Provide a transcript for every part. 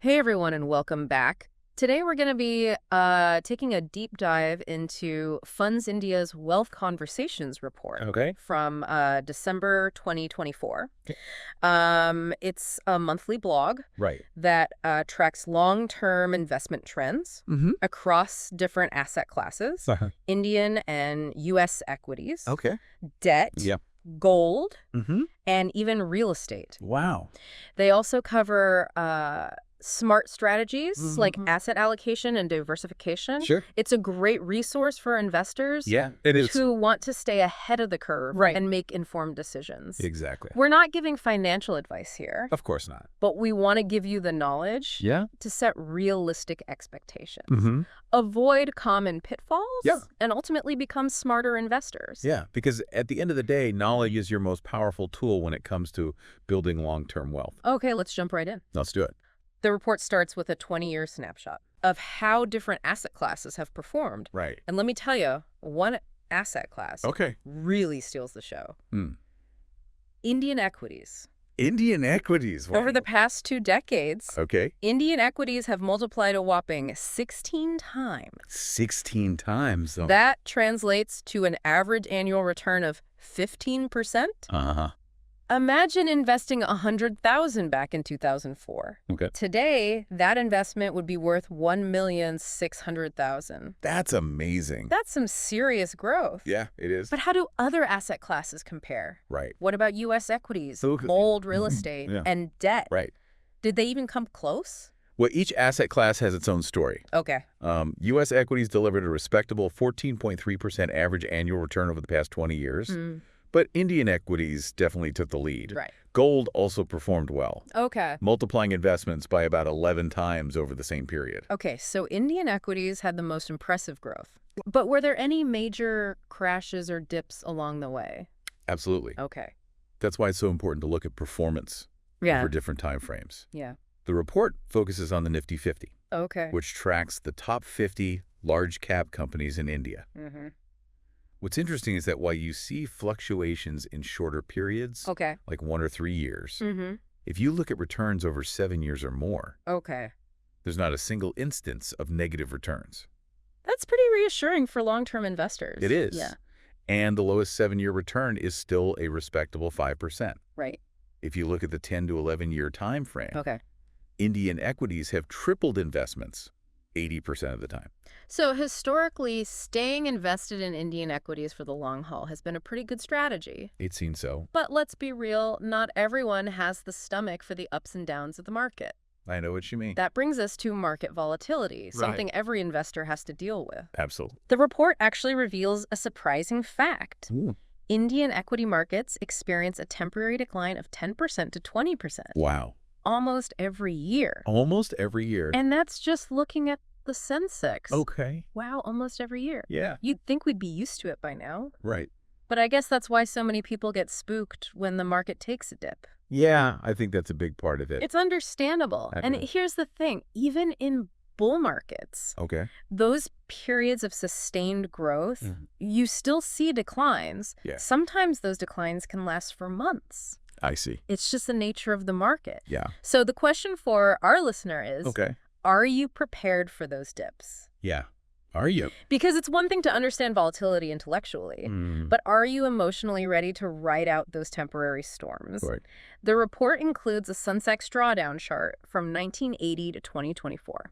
Hey everyone, and welcome back. Today we're going to be taking a deep dive into Funds India's Wealth Conversations report from December 2024. It's a monthly blog that tracks long-term investment trends across different asset classes, Indian and U.S. equities, debt, gold, and even real estate. Wow. They also cover smart strategies like asset allocation and diversification. Sure. It's a great resource for investors who want to stay ahead of the curve and make informed decisions. Exactly. We're not giving financial advice here. Of course not. But we want to give you the knowledge to set realistic expectations. Avoid common pitfalls and ultimately become smarter investors. Yeah, because at the end of the day, knowledge is your most powerful tool when it comes to building long-term wealth. Okay, let's jump right in. Let's do it. The report starts with a 20-year snapshot of how different asset classes have performed. Right. And let me tell you, one asset class really steals the show. Indian equities. Indian equities. Over the past 2 decades, Indian equities have multiplied a whopping 16 times. 16 times. Oh. That translates to an average annual return of 15%. Imagine investing $100,000 back in 2004. Today, that investment would be worth $1,600,000. That's amazing. That's some serious growth. Yeah, it is. But how do other asset classes compare? Right. What about U.S. equities, gold, real estate, and debt? Right. Did they even come close? Well, each asset class has its own story. U.S. equities delivered a respectable 14.3% average annual return over the past 20 years. But Indian equities definitely took the lead. Gold also performed well. Multiplying investments by about 11 times over the same period. So Indian equities had the most impressive growth. But were there any major crashes or dips along the way? Absolutely. That's why it's so important to look at performance for different time frames. The report focuses on the Nifty 50, which tracks the top 50 large cap companies in India. What's interesting is that while you see fluctuations in shorter periods, like 1 or 3 years, if you look at returns over 7 years or more, there's not a single instance of negative returns. That's pretty reassuring for long-term investors. It is. And the lowest 7-year return is still a respectable 5%. If you look at the 10 to 11-year time frame, Indian equities have tripled investments 80% of the time. So historically, staying invested in Indian equities for the long haul has been a pretty good strategy. It seems so. But let's be real, not everyone has the stomach for the ups and downs of the market. I know what you mean. That brings us to market volatility, something every investor has to deal with. Absolutely. The report actually reveals a surprising fact. Indian equity markets experience a temporary decline of 10% to 20%. Wow. Almost every year. Almost every year. And that's just looking at the Sensex. Wow, almost every year. You'd think we'd be used to it by now. But I guess that's why so many people get spooked when the market takes a dip. Yeah, I think that's a big part of it. It's understandable. And here's the thing, even in bull markets, those periods of sustained growth, you still see declines. Sometimes those declines can last for months. I see. It's just the nature of the market. So the question for our listener is, are you prepared for those dips? Are you? Because it's one thing to understand volatility intellectually, but are you emotionally ready to ride out those temporary storms? The report includes a Sensex drawdown chart from 1980 to 2024.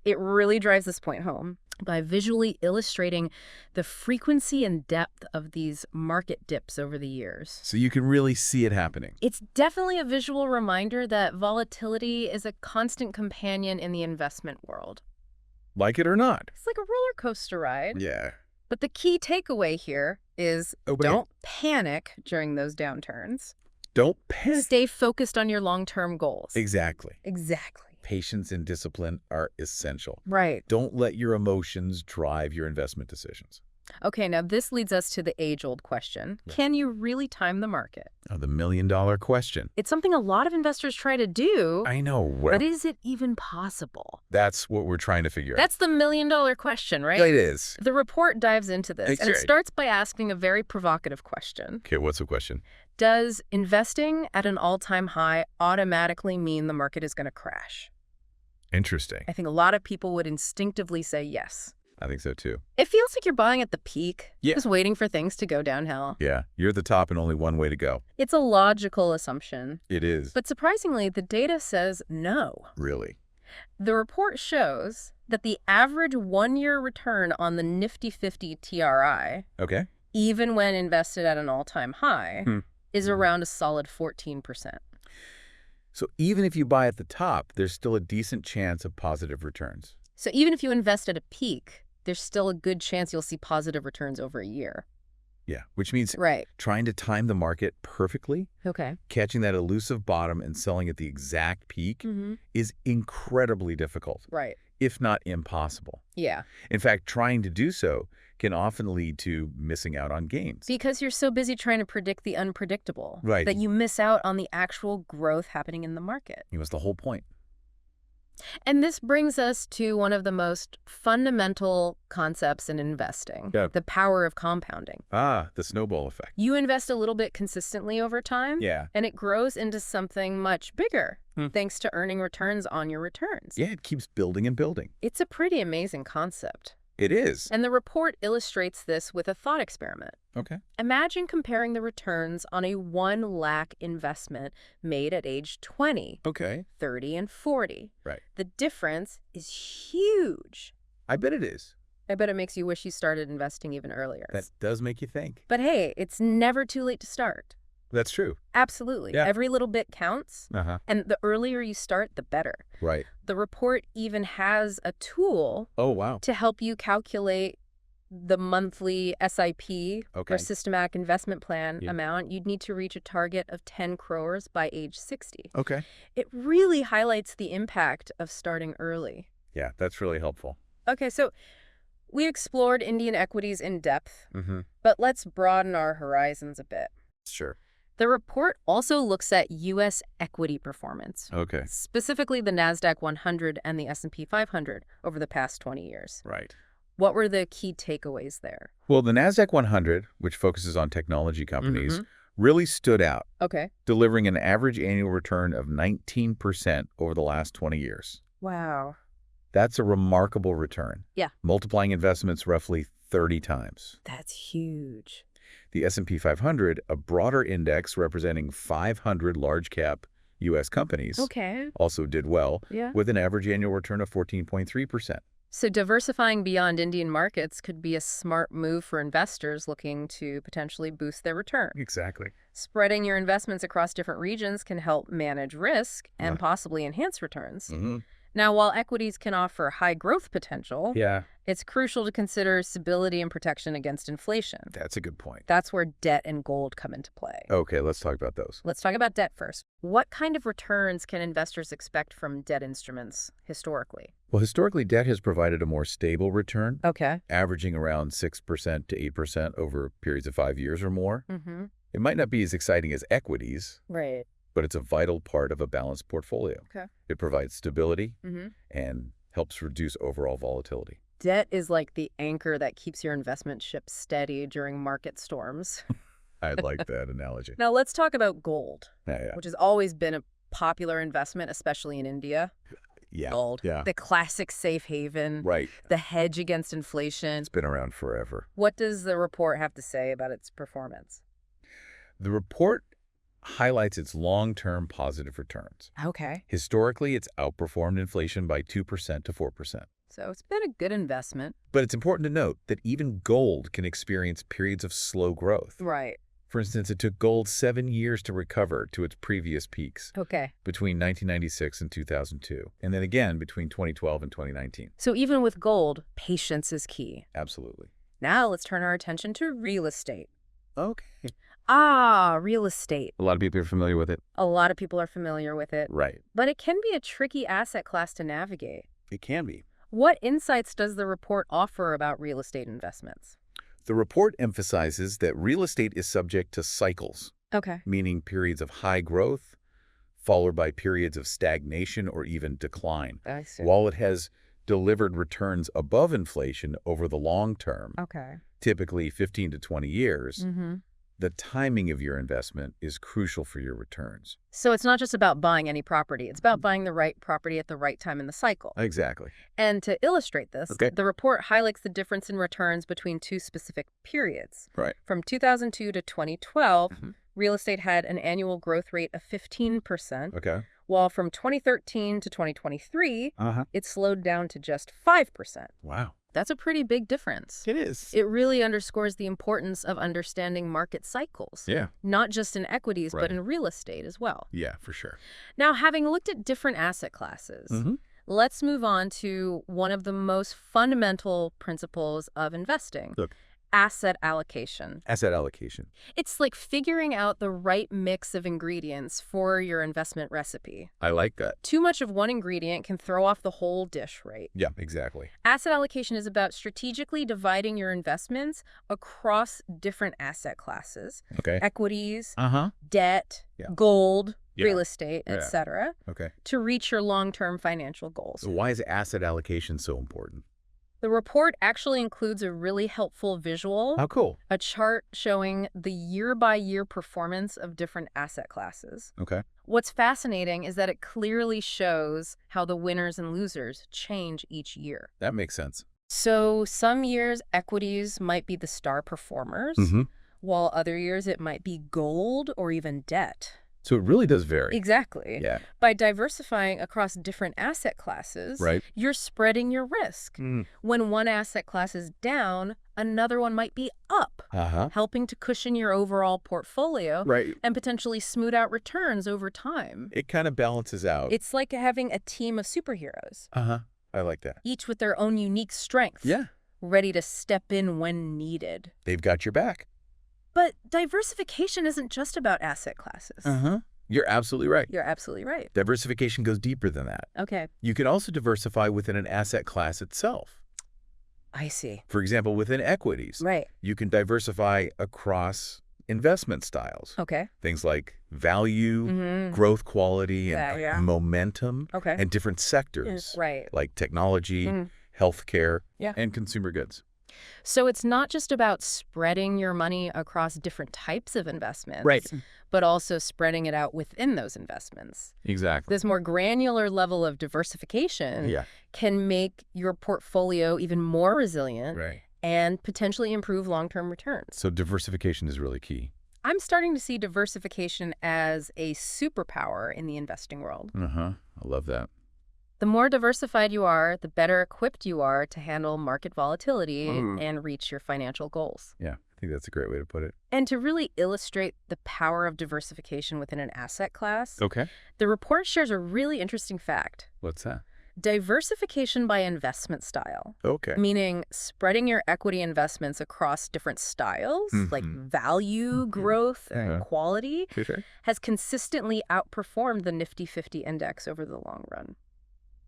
It really drives this point home by visually illustrating the frequency and depth of these market dips over the years. So you can really see it happening. It's definitely a visual reminder that volatility is a constant companion in the investment world. Like it or not. It's like a roller coaster ride. Yeah. But the key takeaway here is don't panic during those downturns. Don't panic. Stay focused on your long-term goals. Exactly. Patience and discipline are essential. Don't let your emotions drive your investment decisions. Okay, now this leads us to the age-old question. Can you really time the market? Oh, the million-dollar question. It's something a lot of investors try to do. I know. But is it even possible? That's what we're trying to figure out. That's the million-dollar question, right? It is. The report dives into this, and it starts by asking a very provocative question. Okay, what's the question? Does investing at an all-time high automatically mean the market is going to crash? Interesting. I think a lot of people would instinctively say yes. I think so, too. It feels like you're buying at the peak, just waiting for things to go downhill. Yeah, you're at the top and only one way to go. It's a logical assumption. It is. But surprisingly, the data says no. Really? The report shows that the average one-year return on the Nifty 50 TRI, even when invested at an all-time high, is around a solid 14%. So even if you buy at the top, there's still a decent chance of positive returns. So even if you invest at a peak, there's still a good chance you'll see positive returns over a year. Yeah, which means trying to time the market perfectly, catching that elusive bottom and selling at the exact peak is incredibly difficult, if not impossible. Yeah. In fact, trying to do so can often lead to missing out on gains. Because you're so busy trying to predict the unpredictable that you miss out on the actual growth happening in the market. It was the whole point. And this brings us to one of the most fundamental concepts in investing, the power of compounding. Ah, the snowball effect. You invest a little bit consistently over time, and it grows into something much bigger, thanks to earning returns on your returns. Yeah, it keeps building and building. It's a pretty amazing concept. It is. And the report illustrates this with a thought experiment. Imagine comparing the returns on a 1 lakh investment made at age 20, 30, and 40. The difference is huge. I bet it is. I bet it makes you wish you started investing even earlier. That does make you think. But hey, it's never too late to start. That's true. Absolutely. Yeah. Every little bit counts. And the earlier you start, the better. The report even has a tool to help you calculate the monthly SIP or systematic investment plan amount. You'd need to reach a target of 10 crores by age 60. It really highlights the impact of starting early. Yeah, that's really helpful. Okay, so we explored Indian equities in depth, but let's broaden our horizons a bit. Sure. The report also looks at U.S. equity performance, specifically the NASDAQ 100 and the S&P 500 over the past 20 years. What were the key takeaways there? Well, the NASDAQ 100, which focuses on technology companies, really stood out, delivering an average annual return of 19% over the last 20 years. Wow. That's a remarkable return. Multiplying investments roughly 30 times. That's huge. The S&P 500, a broader index representing 500 large-cap U.S. companies, also did well, with an average annual return of 14.3%. So diversifying beyond Indian markets could be a smart move for investors looking to potentially boost their return. Exactly. Spreading your investments across different regions can help manage risk and possibly enhance returns. Now, while equities can offer high growth potential, it's crucial to consider stability and protection against inflation. That's a good point. That's where debt and gold come into play. Okay, let's talk about those. Let's talk about debt first. What kind of returns can investors expect from debt instruments historically? Well, historically, debt has provided a more stable return, averaging around 6% to 8% over periods of 5 years or more. It might not be as exciting as equities, but it's a vital part of a balanced portfolio. It provides stability and helps reduce overall volatility. Debt is like the anchor that keeps your investment ship steady during market storms. I like that analogy. Now let's talk about gold, which has always been a popular investment, especially in India. Gold, the classic safe haven, the hedge against inflation. It's been around forever. What does the report have to say about its performance? The report highlights its long-term positive returns. Historically, it's outperformed inflation by 2% to 4%. So it's been a good investment. But it's important to note that even gold can experience periods of slow growth. For instance, it took gold 7 years to recover to its previous peaks between 1996 and 2002, and then again between 2012 and 2019. So even with gold, patience is key. Absolutely. Now let's turn our attention to real estate. Real estate. A lot of people are familiar with it. A lot of people are familiar with it. Right. But it can be a tricky asset class to navigate. It can be. What insights does the report offer about real estate investments? The report emphasizes that real estate is subject to cycles, meaning periods of high growth, followed by periods of stagnation or even decline. I see. While it has delivered returns above inflation over the long term, typically 15 to 20 years, the timing of your investment is crucial for your returns. So it's not just about buying any property. It's about buying the right property at the right time in the cycle. Exactly. And to illustrate this, the report highlights the difference in returns between two specific periods. Right. From 2002 to 2012, real estate had an annual growth rate of 15%. Okay. While from 2013 to 2023, it slowed down to just 5%. Wow. That's a pretty big difference. It is. It really underscores the importance of understanding market cycles. Yeah. Not just in equities, but in real estate as well. Yeah, for sure. Now, having looked at different asset classes, let's move on to one of the most fundamental principles of investing. Look. Asset allocation. Asset allocation. It's like figuring out the right mix of ingredients for your investment recipe. I like that. Too much of one ingredient can throw off the whole dish, right? Yeah, exactly. Asset allocation is about strategically dividing your investments across different asset classes. Okay. Equities, debt, gold, real estate, etc. Okay. To reach your long-term financial goals. So why is asset allocation so important? The report actually includes a really helpful visual. How cool. A chart showing the year-by-year performance of different asset classes. Okay. What's fascinating is that it clearly shows how the winners and losers change each year. That makes sense. So some years, equities might be the star performers, while other years it might be gold or even debt. So it really does vary. Exactly. Yeah. By diversifying across different asset classes, you're spreading your risk. When one asset class is down, another one might be up, helping to cushion your overall portfolio and potentially smooth out returns over time. It kind of balances out. It's like having a team of superheroes. I like that. Each with their own unique strengths. Yeah. Ready to step in when needed. They've got your back. But diversification isn't just about asset classes. You're absolutely right. You're absolutely right. Diversification goes deeper than that. Okay. You can also diversify within an asset class itself. I see. For example, within equities, you can diversify across investment styles. Okay. Things like value, growth quality, and momentum, and different sectors, like technology, healthcare, and consumer goods. So it's not just about spreading your money across different types of investments, but also spreading it out within those investments. Exactly. This more granular level of diversification can make your portfolio even more resilient and potentially improve long-term returns. So diversification is really key. I'm starting to see diversification as a superpower in the investing world. I love that. The more diversified you are, the better equipped you are to handle market volatility and reach your financial goals. Yeah, I think that's a great way to put it. And to really illustrate the power of diversification within an asset class, the report shares a really interesting fact. What's that? Diversification by investment style. Meaning spreading your equity investments across different styles, like value, growth, and quality, has consistently outperformed the Nifty 50 index over the long run.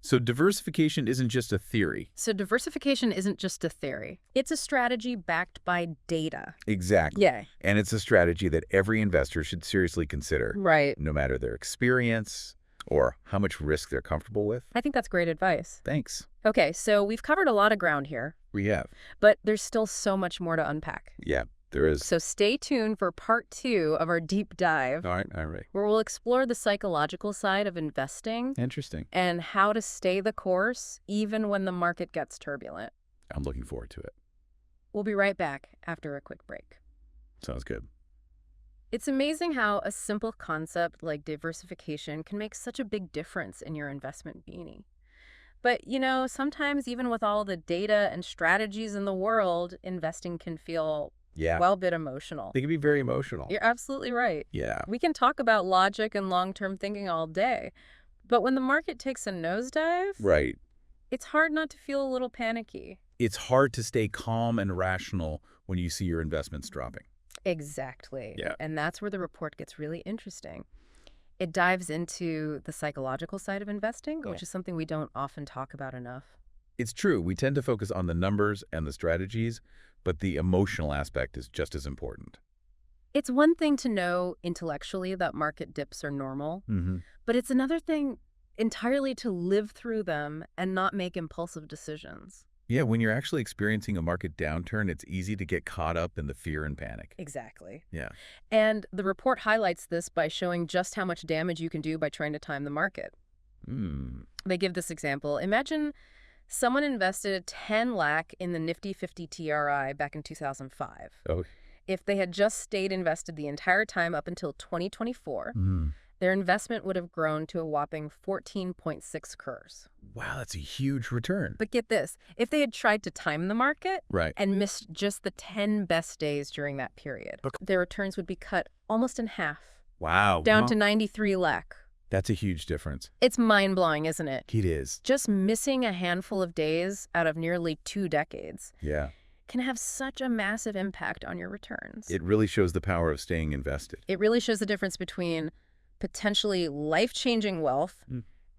So diversification isn't just a theory. So diversification isn't just a theory. It's a strategy backed by data. Exactly. Yeah. And it's a strategy that every investor should seriously consider. No matter their experience or how much risk they're comfortable with. I think that's great advice. Thanks. Okay, so we've covered a lot of ground here. We have. But there's still so much more to unpack. Yeah. There is. So stay tuned for part 2 of our deep dive. All right. Where we'll explore the psychological side of investing. Interesting. And how to stay the course even when the market gets turbulent. I'm looking forward to it. We'll be right back after a quick break. Sounds good. It's amazing how a simple concept like diversification can make such a big difference in your investment beanie. But, you know, sometimes even with all the data and strategies in the world, investing can feel well, a bit emotional. They can be very emotional. You're absolutely right. Yeah. We can talk about logic and long-term thinking all day, but when the market takes a nosedive, it's hard not to feel a little panicky. It's hard to stay calm and rational when you see your investments dropping. Exactly. Yeah. And that's where the report gets really interesting. It dives into the psychological side of investing, which is something we don't often talk about enough. It's true. We tend to focus on the numbers and the strategies, but the emotional aspect is just as important. It's one thing to know intellectually that market dips are normal, but it's another thing entirely to live through them and not make impulsive decisions. Yeah, when you're actually experiencing a market downturn, it's easy to get caught up in the fear and panic. Exactly. Yeah. And the report highlights this by showing just how much damage you can do by trying to time the market. They give this example. Imagine someone invested 10 lakh in the Nifty 50 TRI back in 2005. Oh. If they had just stayed invested the entire time up until 2024, their investment would have grown to a whopping 14.6 crores. Wow, that's a huge return. But get this, if they had tried to time the market right. and missed just the 10 best days during that period, their returns would be cut almost in half. Wow. Down to 93 lakh. That's a huge difference. It's mind-blowing, isn't it? It is. Just missing a handful of days out of nearly 2 decades. Yeah. Can have such a massive impact on your returns. It really shows the power of staying invested. It really shows the difference between potentially life-changing wealth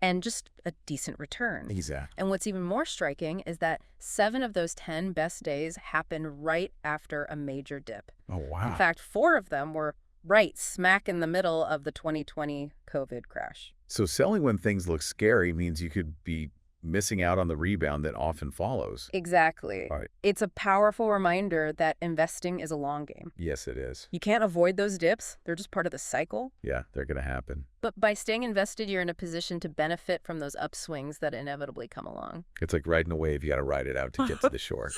and just a decent return. Exactly. And what's even more striking is that 7 of those 10 best days happened right after a major dip. Oh, wow. In fact, 4 of them were right smack in the middle of the 2020 COVID crash. So selling when things look scary means you could be missing out on the rebound that often follows. Exactly. Right. It's a powerful reminder that investing is a long game. Yes, it is. You can't avoid those dips. They're just part of the cycle. Yeah, they're going to happen. But by staying invested, you're in a position to benefit from those upswings that inevitably come along. It's like riding a wave. You got to ride it out to get to the shore.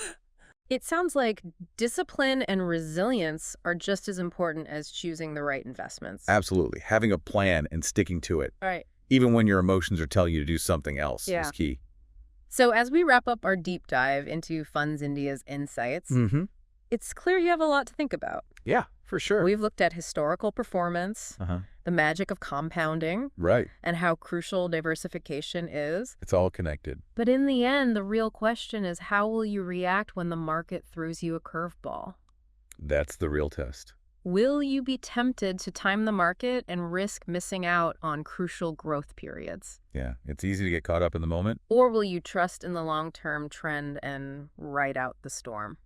It sounds like discipline and resilience are just as important as choosing the right investments. Absolutely. Having a plan and sticking to it. All right. Even when your emotions are telling you to do something else is key. So as we wrap up our deep dive into Funds India's insights, it's clear you have a lot to think about. Yeah, for sure. We've looked at historical performance, the magic of compounding, right, and how crucial diversification is. It's all connected. But in the end, the real question is, how will you react when the market throws you a curveball? That's the real test. Will you be tempted to time the market and risk missing out on crucial growth periods? Yeah, it's easy to get caught up in the moment. Or will you trust in the long-term trend and ride out the storm?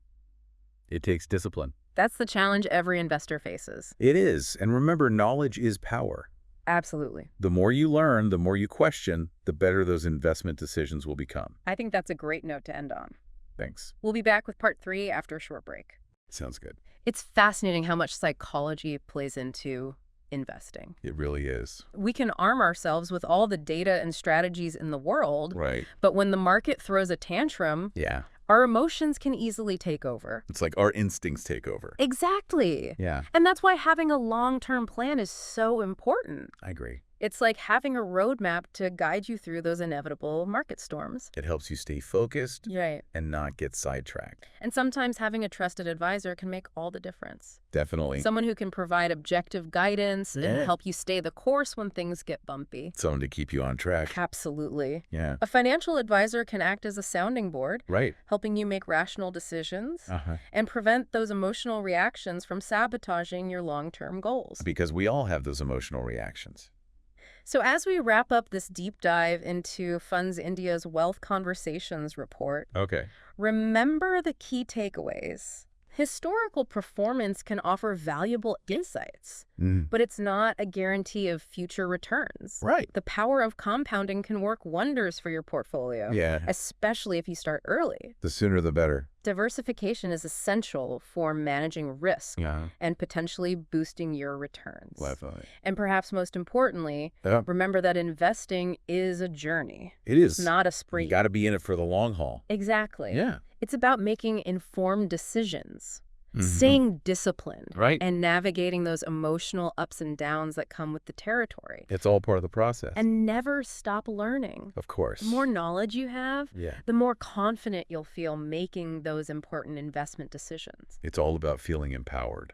It takes discipline. That's the challenge every investor faces. It is. And remember, knowledge is power. Absolutely. The more you learn, the more you question, the better those investment decisions will become. I think that's a great note to end on. Thanks. We'll be back with part 3 after a short break. Sounds good. It's fascinating how much psychology plays into investing. It really is. We can arm ourselves with all the data and strategies in the world, right? But when the market throws a tantrum, our emotions can easily take over. It's like our instincts take over. Exactly. Yeah. And that's why having a long-term plan is so important. I agree. It's like having a roadmap to guide you through those inevitable market storms. It helps you stay focused and not get sidetracked. And sometimes having a trusted advisor can make all the difference. Definitely. Someone who can provide objective guidance and help you stay the course when things get bumpy. Someone to keep you on track. Absolutely. Yeah. A financial advisor can act as a sounding board, right, helping you make rational decisions and prevent those emotional reactions from sabotaging your long-term goals. Because we all have those emotional reactions. So as we wrap up this deep dive into Funds India's Wealth Conversations report, remember the key takeaways. Historical performance can offer valuable insights, but it's not a guarantee of future returns. Right. The power of compounding can work wonders for your portfolio, especially if you start early. The sooner the better. Diversification is essential for managing risk and potentially boosting your returns. Definitely. And perhaps most importantly, remember that investing is a journey. It is. It's not a sprint. You got to be in it for the long haul. Exactly. Yeah. It's about making informed decisions, staying disciplined, and navigating those emotional ups and downs that come with the territory. It's all part of the process. And never stop learning. Of course. The more knowledge you have, the more confident you'll feel making those important investment decisions. It's all about feeling empowered.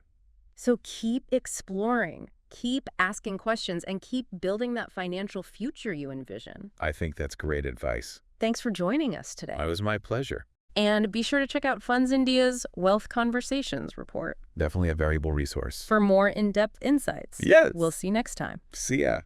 So keep exploring, keep asking questions, and keep building that financial future you envision. I think that's great advice. Thanks for joining us today. It was my pleasure. And be sure to check out Funds India's Wealth Conversations report. Definitely a valuable resource. For more in-depth insights. Yes. We'll see you next time. See ya.